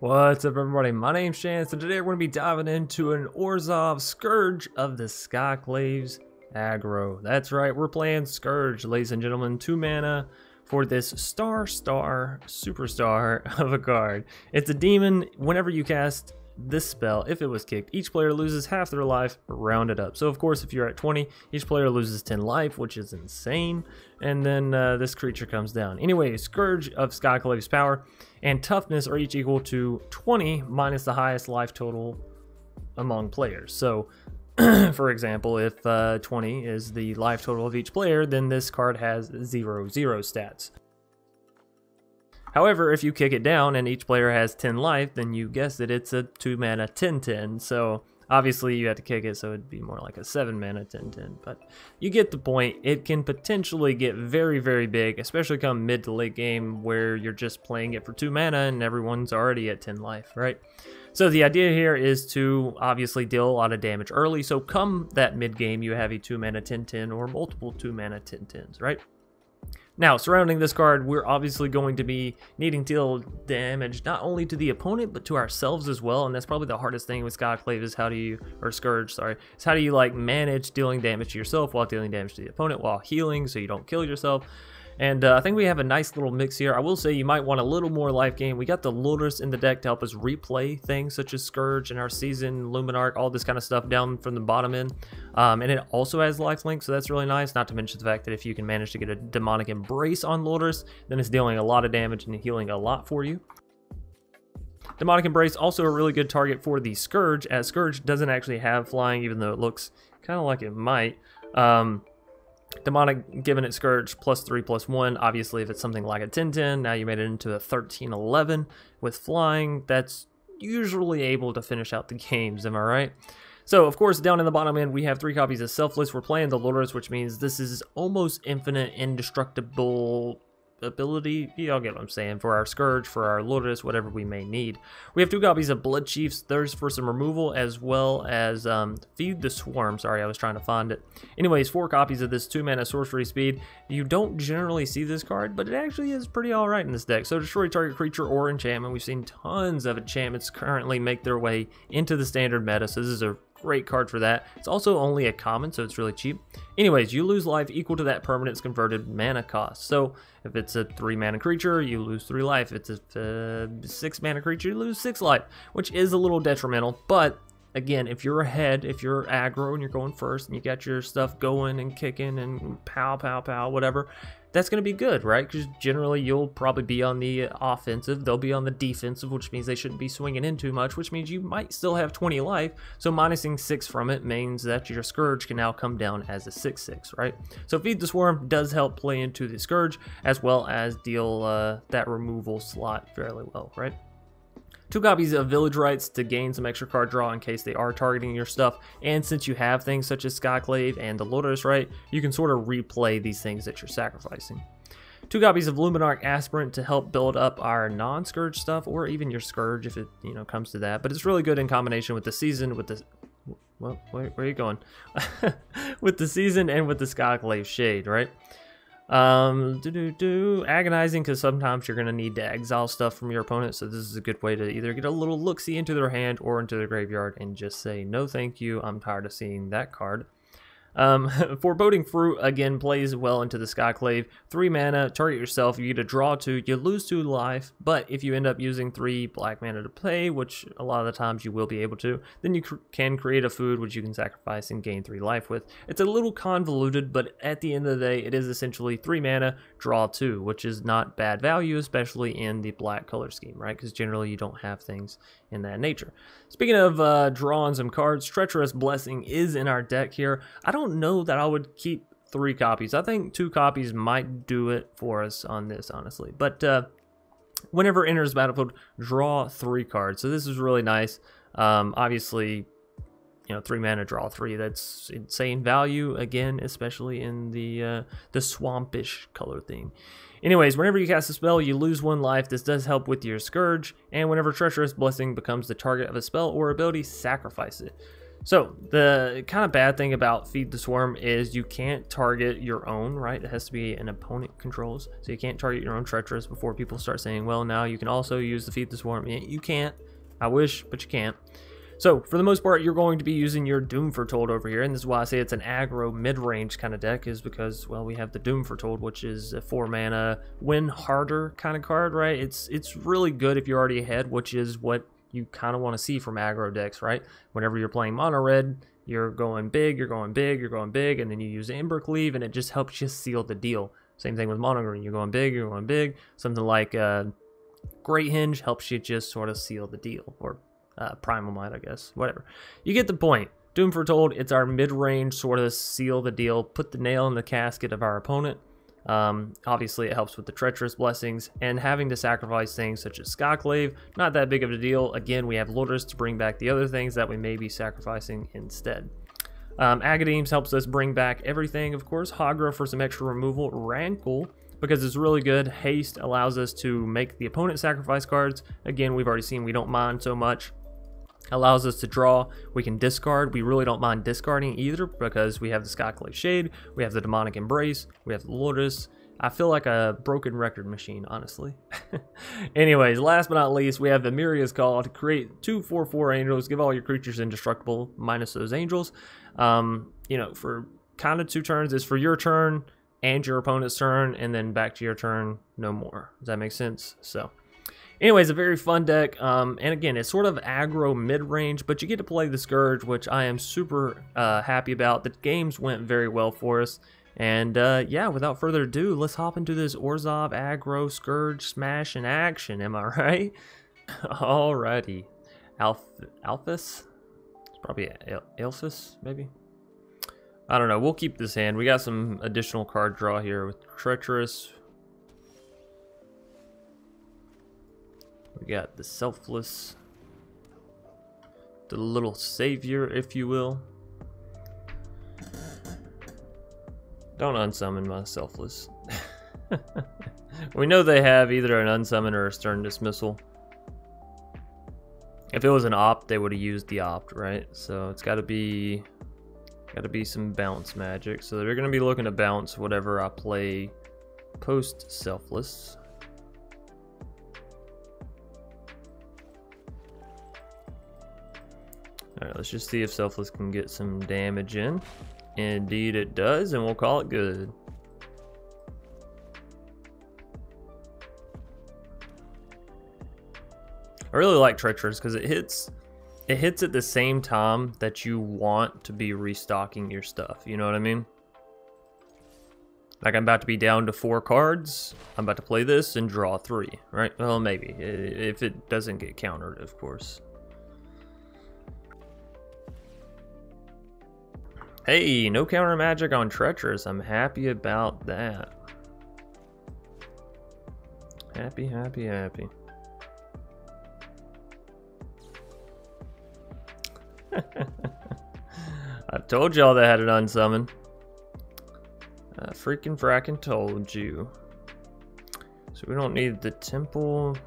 What's up, everybody? My name's Chance, and today we're going to be diving into an Orzhov Scourge of the Skyclaves aggro. That's right, we're playing Scourge, ladies and gentlemen. 2 mana for this superstar of a card. It's a demon. Whenever you cast this spell, if it was kicked, each player loses half their life, rounded up. So of course, if you're at 20, each player loses 10 life, which is insane. And then this creature comes down. Anyway, Scourge of Skyclave's power and toughness are each equal to 20 minus the highest life total among players. So for example, if 20 is the life total of each player, then this card has 0/0 stats. However, if you kick it down and each player has 10 life, then you guessed it, it's a 2 mana 10/10. So obviously you have to kick it, so it'd be more like a 7 mana 10/10. But you get the point. It can potentially get very, very big, especially come mid to late game where you're just playing it for 2 mana and everyone's already at 10 life, right? So the idea here is to obviously deal a lot of damage early. So come that mid game, you have a 2 mana 10/10 or multiple 2 mana 10/10s, right? Now, surrounding this card, we're obviously going to be needing to deal damage not only to the opponent, but to ourselves as well. And that's probably the hardest thing with Skyclave is Scourge, is how do you like manage dealing damage to yourself while dealing damage to the opponent while healing so you don't kill yourself. And I think we have a nice little mix here. I will say you might want a little more life gain. We got the Lurrus in the deck to help us replay things such as Scourge and our Seasoned, Luminarch, all this kind of stuff down from the bottom end. And it also has lifelink, so that's really nice. Not to mention the fact that if you can manage to get a Demonic Embrace on Lurrus, then it's dealing a lot of damage and healing a lot for you. Demonic Embrace also a really good target for the Scourge, as Scourge doesn't actually have flying, even though it looks kind of like it might. Demonic giving it Scourge +3/+1. Obviously, if it's something like a 10/10, now you made it into a 13/11 with flying. That's usually able to finish out the games, am I right? So, of course, down in the bottom end, we have 3 copies of Selfless. We're playing the Lurrus, which means this is almost infinite, indestructible ability. Y'all get what I'm saying. For our Scourge, for our Lurrus, whatever we may need. We have 2 copies of Bloodchief's Thirst for some removal, as well as Feed the Swarm. Sorry, I was trying to find it. Anyways, 4 copies of this 2 mana sorcery speed. You don't generally see this card, but it actually is pretty alright in this deck. So destroy target creature or enchantment. We've seen tons of enchantments currently make their way into the standard meta, so this is a great card for that. It's also only a common, so it's really cheap. Anyways, you lose life equal to that permanent's converted mana cost. So if it's a 3 mana creature, you lose 3 life. If it's a 6 mana creature, you lose 6 life, which is a little detrimental. But again, if you're ahead, if you're aggro and you're going first and you got your stuff going and kicking and pow, pow, pow, whatever, that's going to be good, right? Because generally you'll probably be on the offensive, they'll be on the defensive, which means they shouldn't be swinging in too much, which means you might still have 20 life. So minusing 6 from it means that your Scourge can now come down as a 6/6, right? So Feed the Swarm does help play into the Scourge as well as deal that removal slot fairly well, right? 2 copies of Village Rites to gain some extra card draw in case they are targeting your stuff. And since you have things such as Skyclave and the Lurrus, right, you can sort of replay these things that you're sacrificing. 2 copies of Luminarch Aspirant to help build up our non-Scourge stuff, or even your Scourge if it comes to that. But it's really good in combination with the Seasoned, with the... Well, where are you going? With the Seasoned and with the Skyclave Shade, right? Agonizing, because sometimes you're going to need to exile stuff from your opponent, so this is a good way to either get a little look-see into their hand or into their graveyard and just say no thank you, I'm tired of seeing that card. Foreboding Fruit again plays well into the Skyclave. 3 mana, target yourself, you get a draw 2, you lose 2 life, but if you end up using 3 black mana to play, which a lot of the times you will be able to, then you can create a food which you can sacrifice and gain 3 life with. It's a little convoluted, but at the end of the day, it is essentially 3 mana, draw 2, which is not bad value, especially in the black color scheme, right? Because generally you don't have things in that nature. Speaking of drawing some cards, Treacherous Blessing is in our deck here. I don't know that I would keep 3 copies. I think 2 copies might do it for us on this, honestly. But whenever it enters the battlefield, draw 3 cards. So this is really nice. Obviously, 3 mana, draw 3. That's insane value, again, especially in the swampish color theme. Anyways, whenever you cast a spell, you lose 1 life. This does help with your Scourge. And whenever Treacherous Blessing becomes the target of a spell or ability, sacrifice it. So the kind of bad thing about Feed the Swarm is you can't target your own, right? It has to be an opponent controls. So you can't target your own Treacherous before people start saying, well, now you can also use the Feed the Swarm. You can't. I wish, but you can't. So for the most part, you're going to be using your Doom Foretold over here. And this is why I say it's an aggro mid-range kind of deck, is because, well, we have the Doom Foretold, which is a 4-mana win harder kind of card, right? It's really good if you're already ahead, which is what you kind of want to see from aggro decks, right? Whenever you're playing mono red, you're going big, you're going big, you're going big, and then you use Embercleave, and it just helps you seal the deal. Same thing with mono green, you're going big, you're going big. Something like Great Hinge helps you just sort of seal the deal, or Primal Might, I guess, whatever. You get the point. Doom Foretold, it's our mid-range sort of seal the deal, put the nail in the casket of our opponent. Obviously it helps with the Treacherous Blessings, and having to sacrifice things such as Skyclave, not that big of a deal. Again, we have Lurrus to bring back the other things that we may be sacrificing instead. Agadeem helps us bring back everything, of course. Hagra for some extra removal. Rankle, because it's really good. Haste allows us to make the opponent sacrifice cards. Again, we've already seen we don't mind so much. Allows us to draw. We can discard. We really don't mind discarding either, because we have the Skyclave Shade, we have the Demonic Embrace, we have the Lurrus. I feel like a broken record machine, honestly. Anyways, last but not least, we have the Miria's Call to create 2 4/4 angels. Give all your creatures indestructible minus those angels. You know, for kind of 2 turns. It's for your turn and your opponent's turn, and then back to your turn, no more. Does that make sense? So anyways, a very fun deck, and again, it's sort of aggro mid-range, but you get to play the Scourge, which I am super happy about. The games went very well for us, and yeah, without further ado, let's hop into this Orzhov aggro Scourge smash in action, am I right? Alrighty. Alphys? It's probably Alphys, maybe? I don't know, we'll keep this hand. We got some additional card draw here with Treacherous. We got the Selfless, the little savior, if you will. Don't unsummon my Selfless. We know they have either an unsummon or a stern dismissal. If it was an opt, they would have used the opt, right? So it's got to be some bounce magic. So they're going to be looking to bounce whatever I play post Selfless. Alright, let's just see if Selfless can get some damage in. Indeed it does, and we'll call it good. I really like Treacherous because it hits at the same time that you want to be restocking your stuff. You know what I mean? Like, I'm about to be down to 4 cards. I'm about to play this and draw 3, right? Well, maybe. If it doesn't get countered, of course. Hey, no counter magic on Treacherous. I'm happy about that. Happy, happy, happy. I told y'all they had an unsummon. I freaking fracking told you. So we don't need the temple.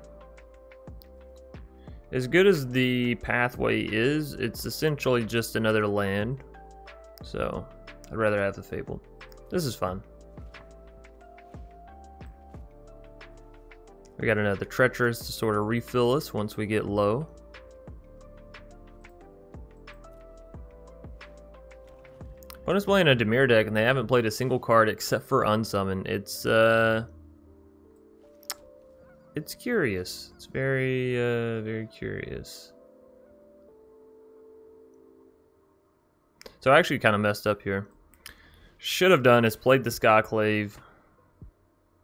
As good as the pathway is, it's essentially just another land. So I'd rather have the Fabled. This is fun. We got another Treacherous to sort of refill us once we get low. Opponent's playing a Dimir deck and they haven't played a single card except for Unsummon. It's curious. It's very, very curious. So I actually kind of messed up here. Should have done is played the Skyclave,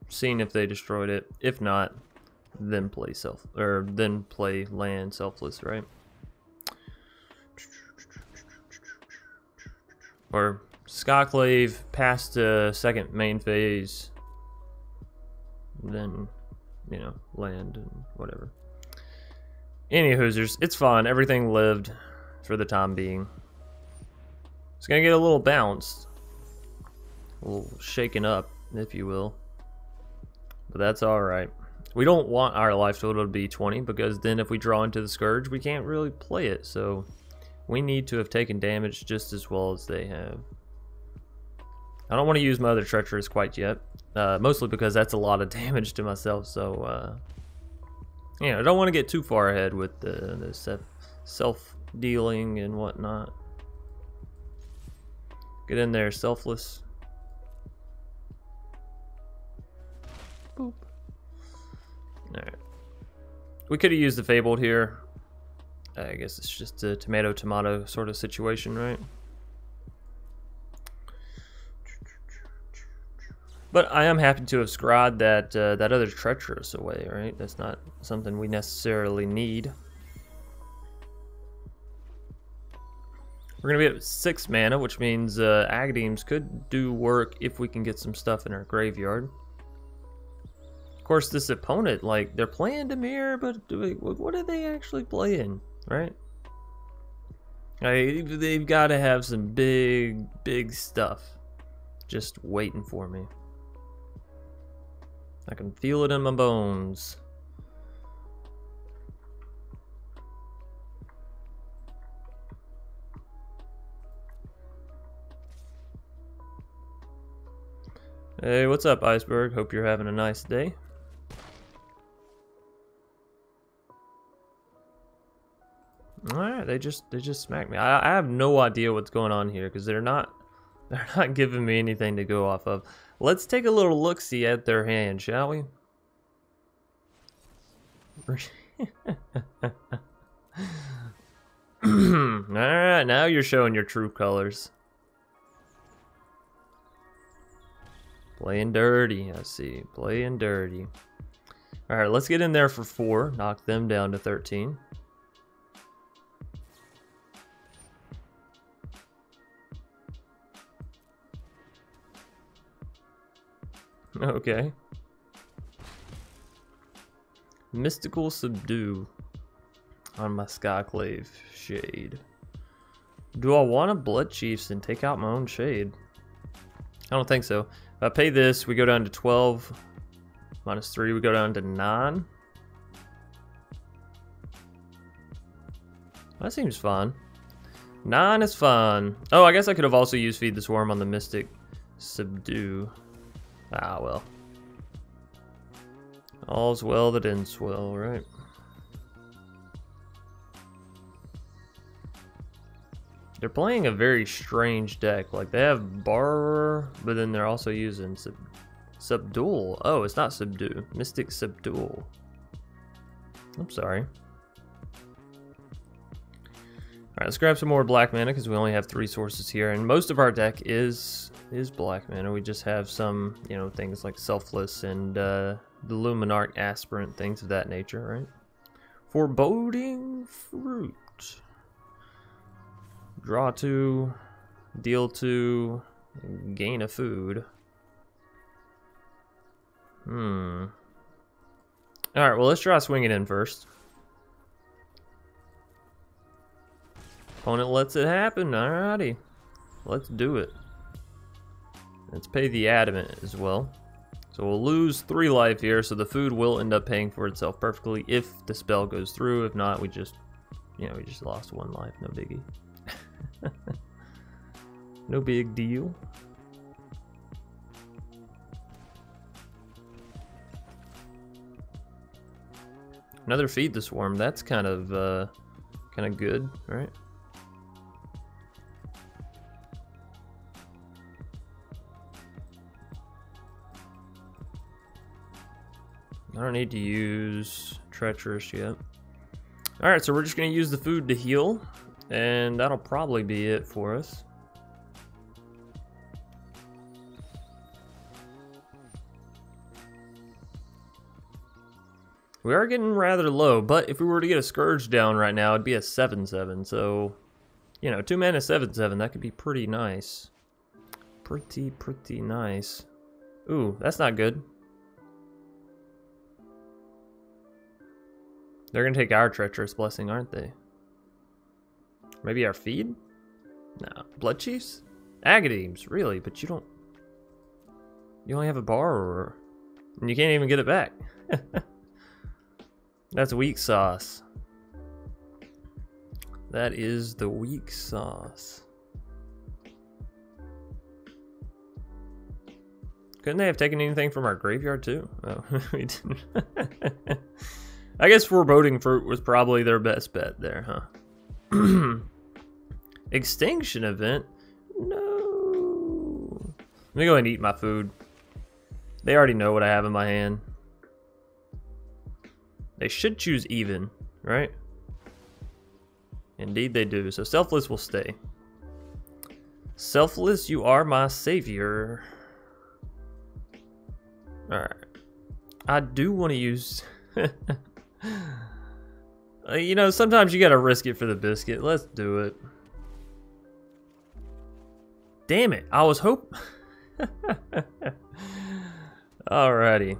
seen if they destroyed it. If not, then play then play land Selfless, right? Or Skyclave past the second main phase, then, you know, land and whatever. Any hoosers, it's fine. Everything lived for the time being. It's gonna get a little bounced, a little shaken up, if you will, but that's all right. We don't want our life total to be 20 because then if we draw into the Scourge, we can't really play it. So We need to have taken damage just as well as they have. I don't want to use my other Treacherous quite yet. Mostly because that's a lot of damage to myself, so yeah, I don't want to get too far ahead with the self-dealing and whatnot. Get in there, Selfless. Boop. Alright. We could have used the Fabled here. I guess it's just a tomato-tomato sort of situation, right? But I am happy to have scryed that other Treacherous away, right? That's not something we necessarily need. We're going to be at 6 mana, which means Agadeems could do work if we can get some stuff in our graveyard. Of course, this opponent, like, they're playing Dimir, but what are they actually playing, right? They've got to have some big stuff just waiting for me. I can feel it in my bones. Hey, what's up, Iceberg? Hope you're having a nice day. Alright, they just smacked me. I have no idea what's going on here because they're not giving me anything to go off of. Let's take a little look-see at their hand, shall we? Alright, now you're showing your true colors. Playing dirty, I see. Playing dirty. Alright, let's get in there for 4. Knock them down to 13. Okay. Mystical Subdue on my Skyclave Shade. Do I want to Bloodchiefs and take out my own Shade? I don't think so. If I pay this, we go down to 12. Minus 3, we go down to 9. That seems fun. 9 is fun. Oh, I guess I could have also used Feed the Swarm on the Mystic Subdue. Ah, well. All's well that ends well, right? They're playing a very strange deck. Like, they have Borrower, but then they're also using Subdual. Oh, it's not Subdue. Mystic Subdual. I'm sorry. Alright, let's grab some more black mana because we only have 3 sources here, and most of our deck is black mana. We just have some, you know, things like Selfless and the Luminarch Aspirant, things of that nature, right? Foreboding Fruit. Draw 2, deal 2, gain a food. Alright, well, let's try swinging in first. Opponent lets it happen. Alrighty. Let's do it. Let's pay the Adamant as well. So we'll lose 3 life here, so the food will end up paying for itself perfectly if the spell goes through. If not, we just, you know, we just lost 1 life. No biggie. No big deal. Another Feed the Swarm. That's kind of good, right? I don't need to use Treacherous yet. Alright, so we're just going to use the food to heal, and that'll probably be it for us. We are getting rather low, but if we were to get a Scourge down right now, it'd be a 7/7, so, you know, 2 mana 7/7, that could be pretty nice. Pretty nice. Ooh, that's not good. They're going to take our Treacherous Blessing, aren't they? Maybe our feed? No. Bloodchiefs? Agadeems, really, but you don't... You only have a Borrower. And you can't even get it back. That's weak sauce. That is the weak sauce. Couldn't they have taken anything from our graveyard too? Oh, we didn't. I guess Foreboding Fruit was probably their best bet there, huh? Extinction event? No. Let me go ahead and eat my food. They already know what I have in my hand. They should choose even, right? Indeed they do. So Selfless will stay. Selfless, you are my savior. Alright. I do want to use... you know, sometimes you gotta risk it for the biscuit. Let's do it. Damn it. I was hoping... Alrighty.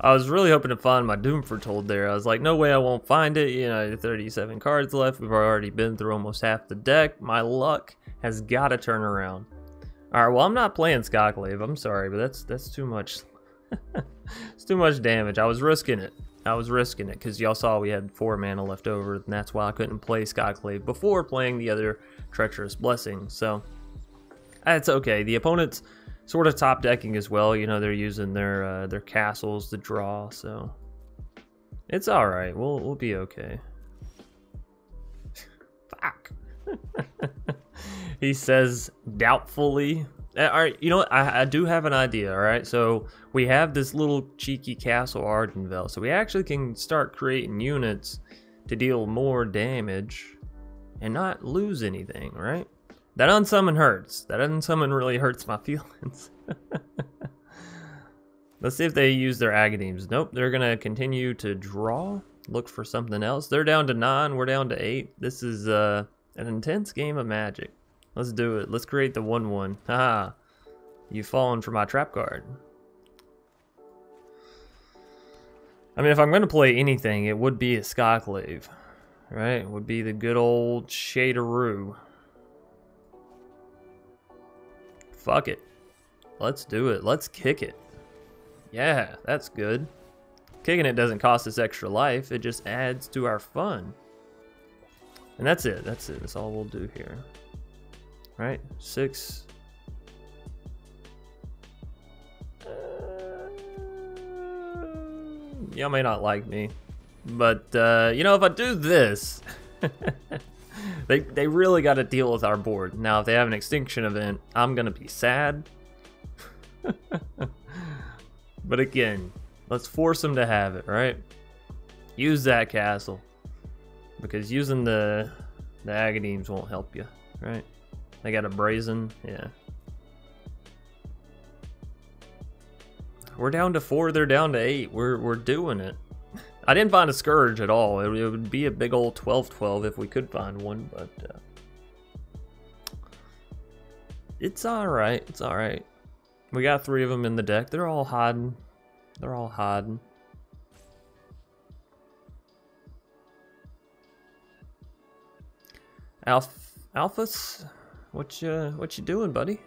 I was really hoping to find my Doom Foretold there. I was like, no way I won't find it. You know, 37 cards left. We've already been through almost half the deck. My luck has got to turn around. All right, well, I'm not playing Skyclave. I'm sorry, but that's too much. It's too much damage. I was risking it. Because y'all saw we had 4 mana left over, and that's why I couldn't play Skyclave before playing the other Treacherous Blessing. So that's okay. The opponent's sort of top decking as well. You know, they're using their castles to draw, so it's all right. We'll be okay. Fuck. He says doubtfully. All right, you know what? I do have an idea. All right, so we have this little cheeky Castle Ardenvale, so we actually can start creating units to deal more damage and not lose anything, right? That unsummon hurts. That unsummon really hurts my feelings. Let's see if they use their Agadeems. Nope, they're gonna continue to draw. Look for something else. They're down to 9, we're down to 8. This is an intense game of Magic. Let's do it. Let's create the 1/1. Haha. You've fallen for my trap card. I mean, if I'm gonna play anything, it would be a Skyclave. Right? It would be the good old Shaderoo. Fuck it. Let's do it. Let's kick it. Yeah, that's good. Kicking it doesn't cost us extra life. It just adds to our fun. And that's it. That's it. That's all we'll do here. Right? 6. Y'all may not like me. But, you know, if I do this... They really got to deal with our board. Now, if they have an extinction event, I'm going to be sad. But again, let's force them to have it, right? Use that castle. Because using the Agadeems won't help you, right? They got a brazen, yeah. We're down to 4, they're down to 8. We're doing it. I didn't find a Scourge at all. It would be a big old 12-12 if we could find one, but it's alright. It's alright. We got 3 of them in the deck. They're all hiding. They're all hiding. Alphas, what you doing, buddy?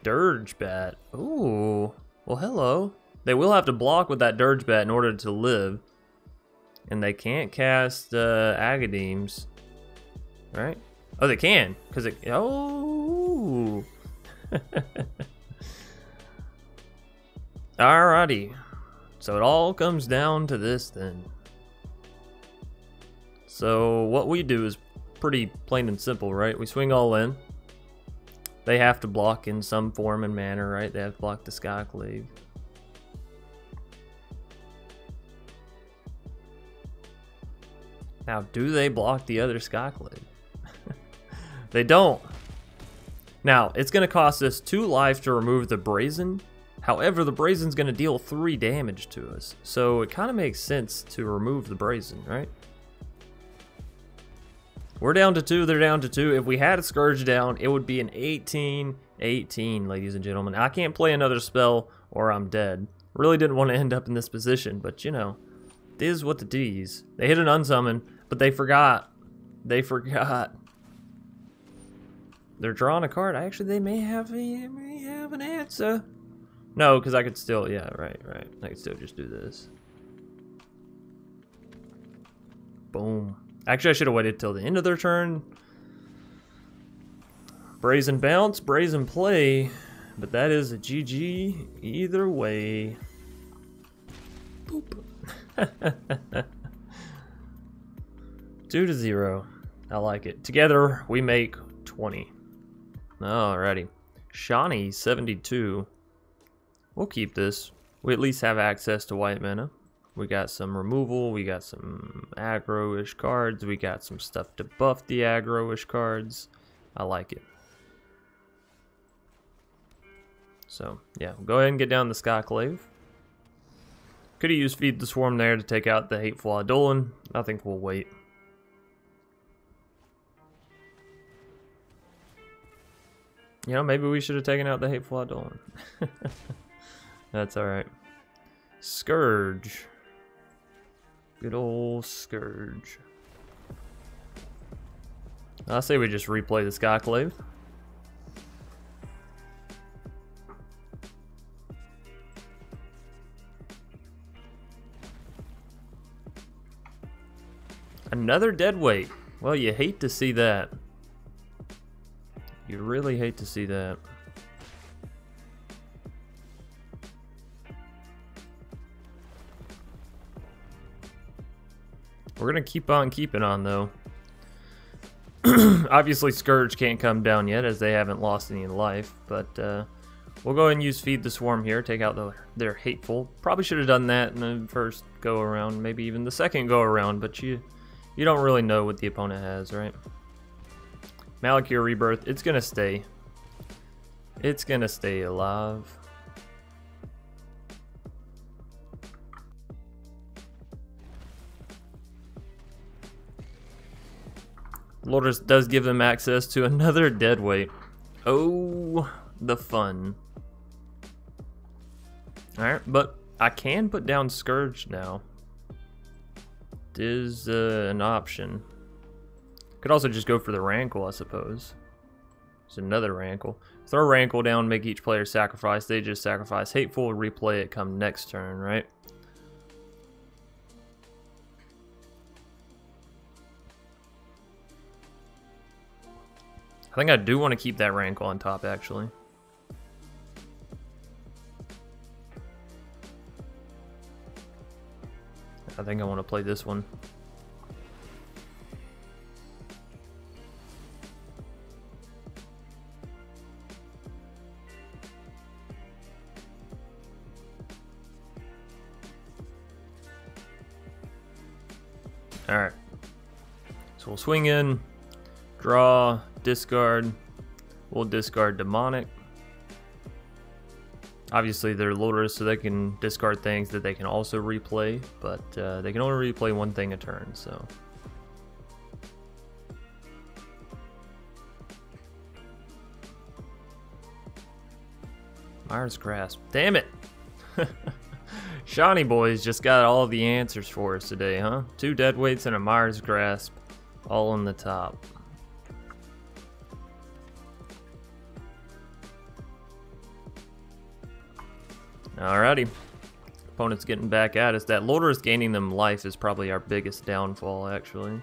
Dirge Bat. Ooh. Well, hello. They will have to block with that Dirge Bat in order to live. And they can't cast Agadeems. Right? Oh, they can. Because it... Oh! Alrighty. So it all comes down to this then. So what we do is pretty plain and simple, right? We swing all in. They have to block in some form and manner, right? They have to block the Skyclave. Now, do they block the other Skyclave? They don't. Now, it's going to cost us 2 life to remove the Brazen. However, the Brazen's going to deal 3 damage to us. So it kind of makes sense to remove the Brazen, right? We're down to 2, they're down to 2. If we had a Scourge down, it would be an 18-18, ladies and gentlemen. I can't play another spell or I'm dead. Really didn't want to end up in this position, but you know, it is what it is. They hit an unsummon, but they forgot. They forgot. They're drawing a card. Actually, they may have an answer. No, because I could still, yeah, right. I could still just do this. Boom. Actually, I should have waited till the end of their turn. Brazen bounce, brazen play. But that is a GG either way. Boop. 2-0. I like it. Together, we make 20. Alrighty. Shani, 72. We'll keep this. We at least have access to white mana. We got some removal. We got some aggro-ish cards. We got some stuff to buff the aggro-ish cards. I like it. So, yeah. We'll go ahead and get down the Skyclave. Could have used Feed the Swarm there to take out the Hateful Eidolon. I think we'll wait. You know, maybe we should have taken out the Hateful Eidolon. That's alright. Scourge. Good old Scourge. I say we just replay the Skyclave. Another deadweight. Well, you hate to see that. You really hate to see that. We're gonna keep on keeping on though. Obviously Scourge can't come down yet as they haven't lost any life, but we'll go ahead and use Feed the Swarm here, take out their Hateful. Probably should have done that in the first go around, maybe even the second go around, but you don't really know what the opponent has, right? Malakir Rebirth, it's gonna stay. It's gonna stay alive. Lurrus does give them access to another deadweight. Oh, the fun. Alright, but I can put down Scourge now. It is an option. Could also just go for the Rankle, I suppose. There's another Rankle. Throw Rankle down, make each player sacrifice. They just sacrifice Hateful, replay it come next turn, right? I think I do want to keep that Rankle on top, actually. I think I want to play this one. Alright. So we'll swing in, draw, discard. We'll discard Demonic. Obviously they're Lurrus, so they can discard things that they can also replay, but they can only replay one thing a turn, so. Mire's Grasp. Damn it! Shawnee Boys just got all the answers for us today, huh? 2 deadweights and a Mire's Grasp, all on the top. Alrighty. Opponent's getting back at us. That Lurrus gaining them life is probably our biggest downfall, actually.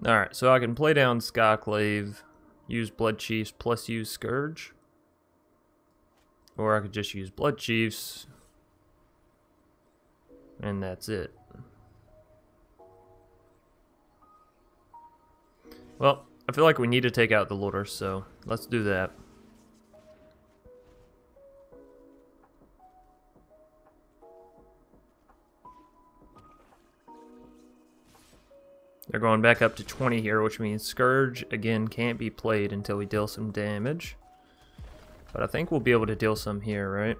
Alright, so I can play down Skyclave, use Bloodchiefs plus use Scourge. Or I could just use Bloodchiefs. And that's it. Well, I feel like we need to take out the Lurrus, so let's do that. They're going back up to 20 here, which means Scourge, again, can't be played until we deal some damage. But I think we'll be able to deal some here, right?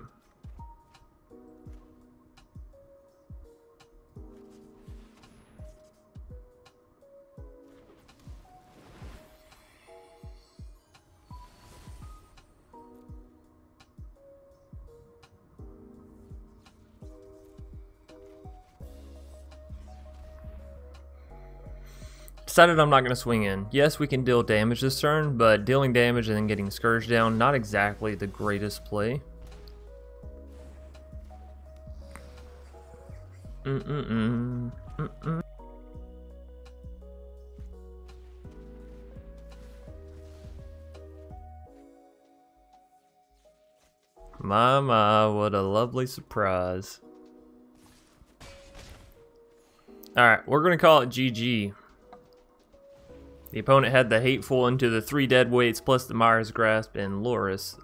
decided I'm not going to swing in. Yes, we can deal damage this turn, but dealing damage and then getting Scourge down, not exactly the greatest play. My, what a lovely surprise. Alright, we're going to call it GG. The opponent had the Hateful into the 3 dead weights plus the Mire's Grasp and Lurrus.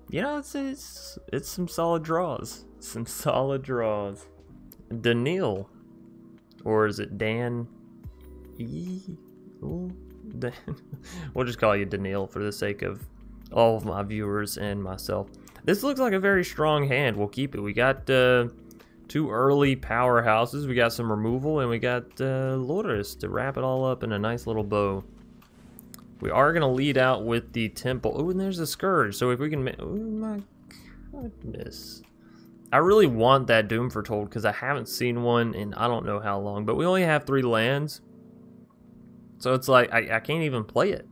You know, it's some solid draws. Some solid draws. Daniil. Or is it Dan? We'll just call you Daniil for the sake of all of my viewers and myself. This looks like a very strong hand. We'll keep it. We got 2 early powerhouses. We got some removal, and we got Lurrus to wrap it all up in a nice little bow. We are going to lead out with the Temple. Oh, and there's a Scourge. So if we can... Oh my goodness. I really want that Doom Foretold because I haven't seen one in I don't know how long. But we only have 3 lands. So it's like, I can't even play it.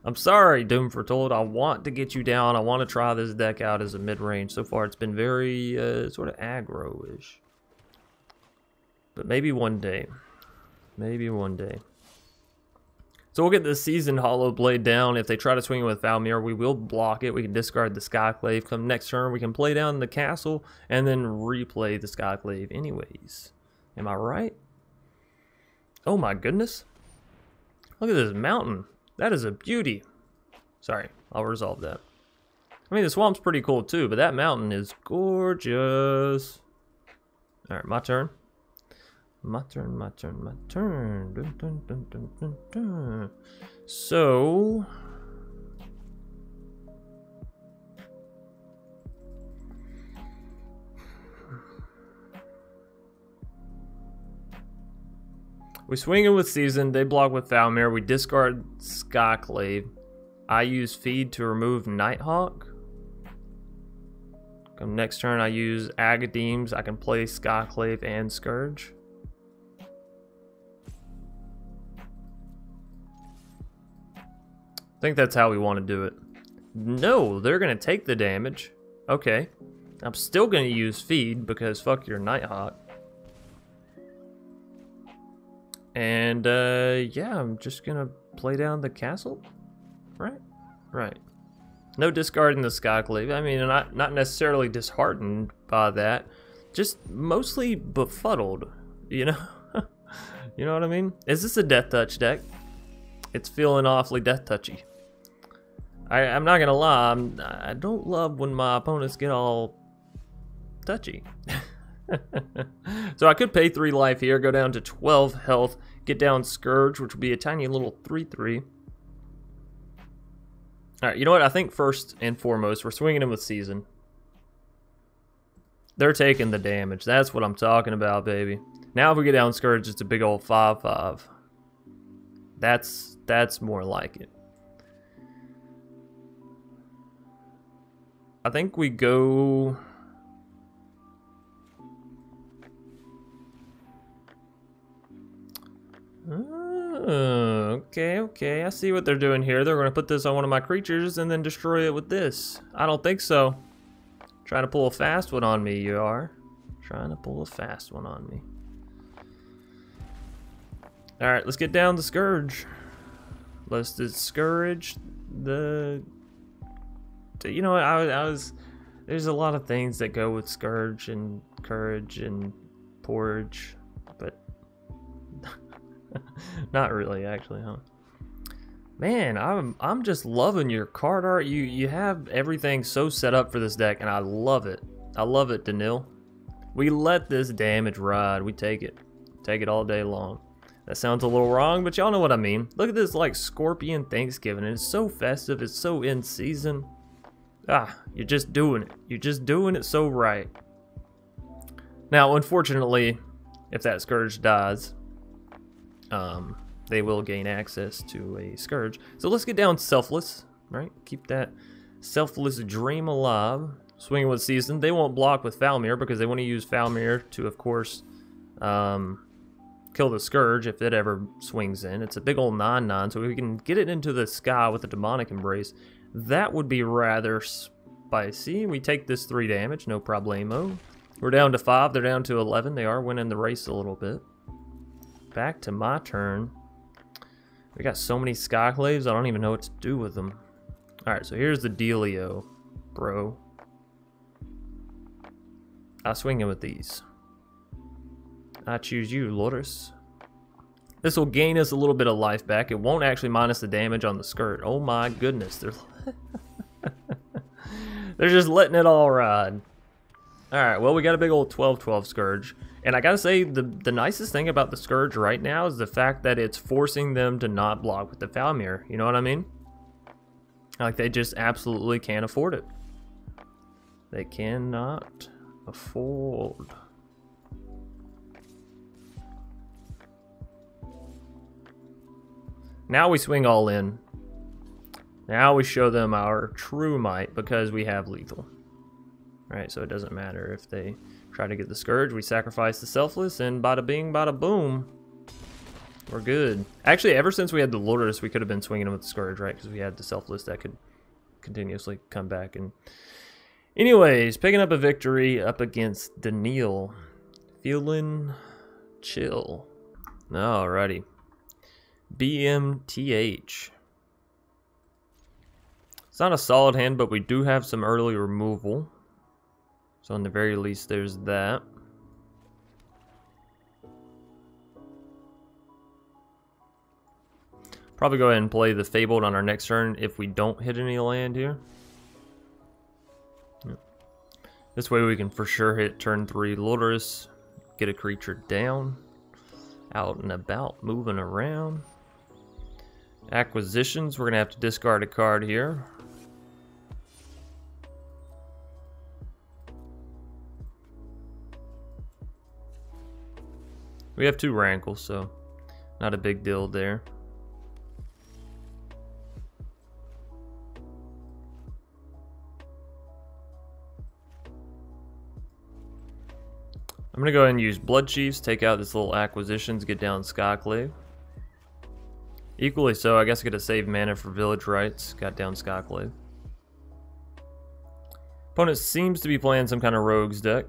I'm sorry, Doom Foretold. I want to get you down. I want to try this deck out as a mid-range. So far, it's been very sort of aggro-ish. But maybe one day. Maybe one day. So we'll get the Seasoned Hallowblade down. If they try to swing it with Valmir, we will block it. We can discard the Skyclave. Come next turn, we can play down the castle and then replay the Skyclave anyways. Am I right? Oh my goodness. Look at this mountain. That is a beauty. Sorry, I'll resolve that. I mean, the swamp's pretty cool too, but that mountain is gorgeous. Alright, my turn. My turn. Dun, dun, dun, dun, dun, dun. So... we swing in with Seasoned, they block with Valmir, we discard Skyclave. I use Feed to remove Nighthawk. Come next turn, I use Agadeems. I can play Skyclave and Scourge. I think that's how we want to do it. No, they're going to take the damage. Okay. I'm still going to use Feed because fuck your Nighthawk. And, yeah, I'm just gonna play down the castle, right? Right. No discarding the Skyclave. I mean, not necessarily disheartened by that, just mostly befuddled, you know? You know what I mean? Is this a Death Touch deck? It's feeling awfully Death Touchy. I'm not gonna lie, I don't love when my opponents get all touchy. So I could pay 3 life here, go down to 12 health, get down Scourge, which would be a tiny little 3/3. Alright, you know what? I think first and foremost, we're swinging in with Season. They're taking the damage. That's what I'm talking about, baby. Now if we get down Scourge, it's a big old 5/5. That's more like it. I think we go... Okay, I see what they're doing here. They're going to put this on one of my creatures and then destroy it with this. I don't think so. Trying to pull a fast one on me, you are. Trying to pull a fast one on me. Alright, let's get down the Scourge. Let's discourage the... You know what, I was... There's a lot of things that go with Scourge and Courage and Porridge, but... Not really, actually, huh? Man, I'm just loving your card art. You have everything so set up for this deck, and I love it. I love it, Daniil. We let this damage ride. We take it. Take it all day long. That sounds a little wrong, but y'all know what I mean. Look at this, like, Scorpion Thanksgiving. And it's so festive. It's so in season. Ah, you're just doing it. You're just doing it so right. Now, unfortunately, if that Scourge dies... they will gain access to a Scourge. So let's get down Selfless, right? Keep that Selfless dream alive. Swinging with Seasoned. They won't block with Valmir because they want to use Valmir to, of course, kill the Scourge if it ever swings in. It's a big old 9/9, so if we can get it into the sky with a Demonic Embrace, that would be rather spicy. We take this 3 damage, no problemo. We're down to 5, they're down to 11. They are winning the race a little bit. Back to my turn. We got so many Skyclaves, I don't even know what to do with them. Alright, so here's the dealio, bro. I swing in with these. I choose you, Lurrus. This will gain us a little bit of life back. It won't actually minus the damage on the skirt. Oh my goodness. They're just letting it all ride. Alright, well, we got a big old 12/12 Scourge. And I gotta say, the nicest thing about the Scourge right now is the fact that it's forcing them to not block with the Falmir. You know what I mean? Like, they just absolutely can't afford it. They cannot afford. Now we swing all in. Now we show them our true might because we have lethal. Alright, so it doesn't matter if they try to get the Scourge. We sacrifice the Selfless, and bada bing, bada boom. We're good. Actually, ever since we had the Lurrus, we could have been swinging them with the Scourge, right? Because we had the Selfless that could continuously come back. And anyways, picking up a victory up against Daniil. Feeling chill. Alrighty. BMTH. It's not a solid hand, but we do have some early removal. So on the very least, there's that. Probably go ahead and play the Fabled on our next turn if we don't hit any land here. Yeah. This way we can for sure hit turn 3 Lurrus, get a creature down, out and about, moving around. Acquisitions, we're going to have to discard a card here. We have 2 Rankles, so not a big deal there. I'm going to go ahead and use Bloodchiefs, take out this little acquisitions, get down Skyclave. Equally so, I guess I could have saved mana for Village Rites, got down Skyclave. Opponent seems to be playing some kind of rogues deck.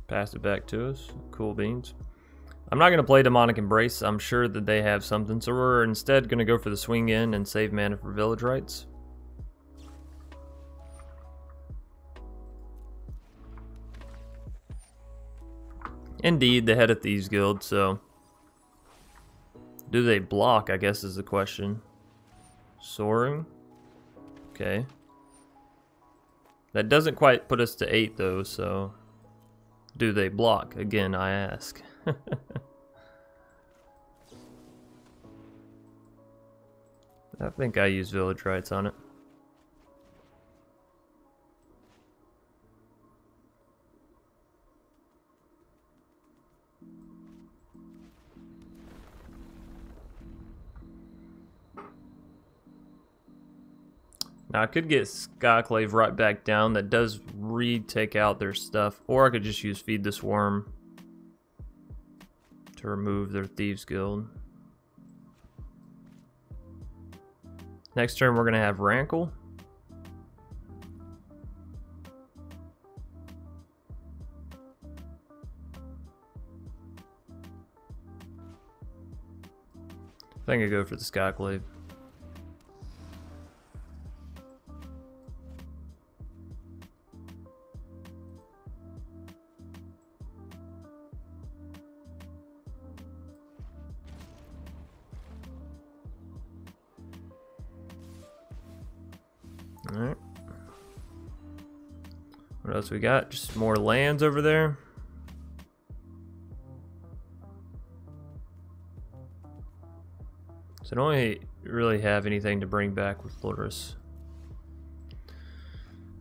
Pass it back to us. Cool beans. I'm not going to play Demonic Embrace. I'm sure that they have something. So we're instead going to go for the swing in and save mana for Village Rites. Indeed, the Head of Thieves Guild, so... Do they block, I guess is the question. Soaring. Okay. That doesn't quite put us to 8 though, so... Do they block? Again, I ask. I think I use Village Rites on it. Now I could get Skyclave right back down. That does retake out their stuff. Or I could just use Feed the Swarm to remove their Thieves Guild. Next turn we're going to have Rankle. I think I go for the Skyclave. Alright. What else we got? Just more lands over there. So I don't really have anything to bring back with Lurrus.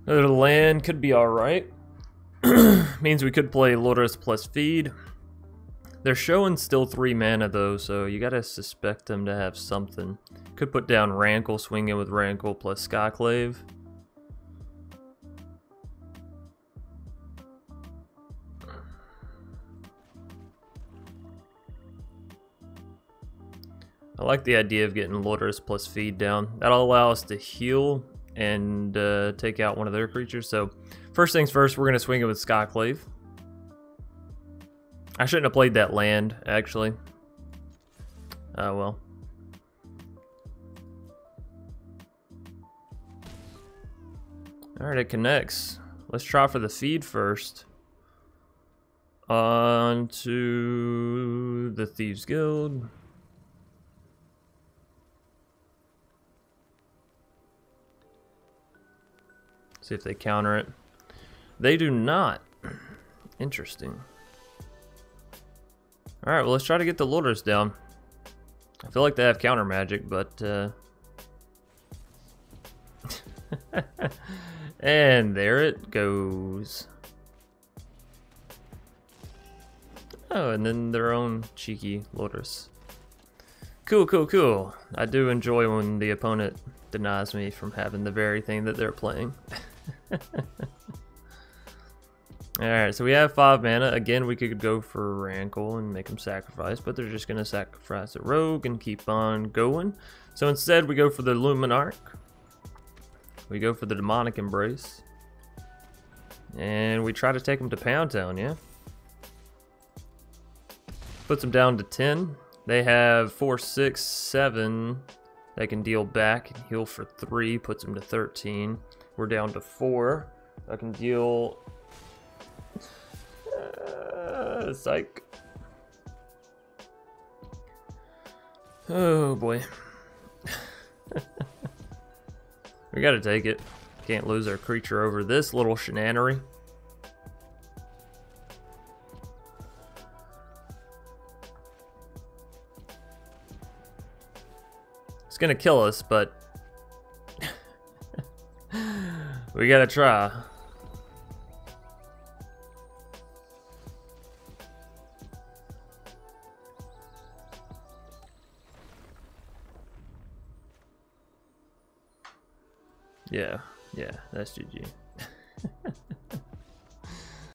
Another land could be alright. Means we could play Lurrus plus feed. They're showing still 3 mana though, so you gotta suspect them to have something. Could put down Rankle, swing in with Rankle plus Skyclave. I like the idea of getting Lurrus plus feed down. That'll allow us to heal and take out one of their creatures. So first things first, we're going to swing it with Skyclave. I shouldn't have played that land, actually. Oh well. Alright, it connects. Let's try for the feed first. On to the Thieves Guild. See if they counter it. They do not. Interesting. Alright, well let's try to get the Lurrus down. I feel like they have counter magic, but and there it goes. Oh, and then their own cheeky Lurrus. Cool, cool, cool. I do enjoy when the opponent denies me from having the very thing that they're playing. Alright, so we have 5 mana. Again, we could go for Rankle and make them sacrifice, but they're just going to sacrifice a rogue and keep on going. So instead, we go for the Luminarch. We go for the Demonic Embrace. And we try to take them to Pound Town, yeah? Puts them down to 10. They have 4, 6, 7. They can deal back and heal for 3. Puts them to 13. We're down to 4. I can deal... psych. Oh boy. We gotta take it. Can't lose our creature over this little shenanery. It's gonna kill us, but we gotta try. Yeah, that's GG.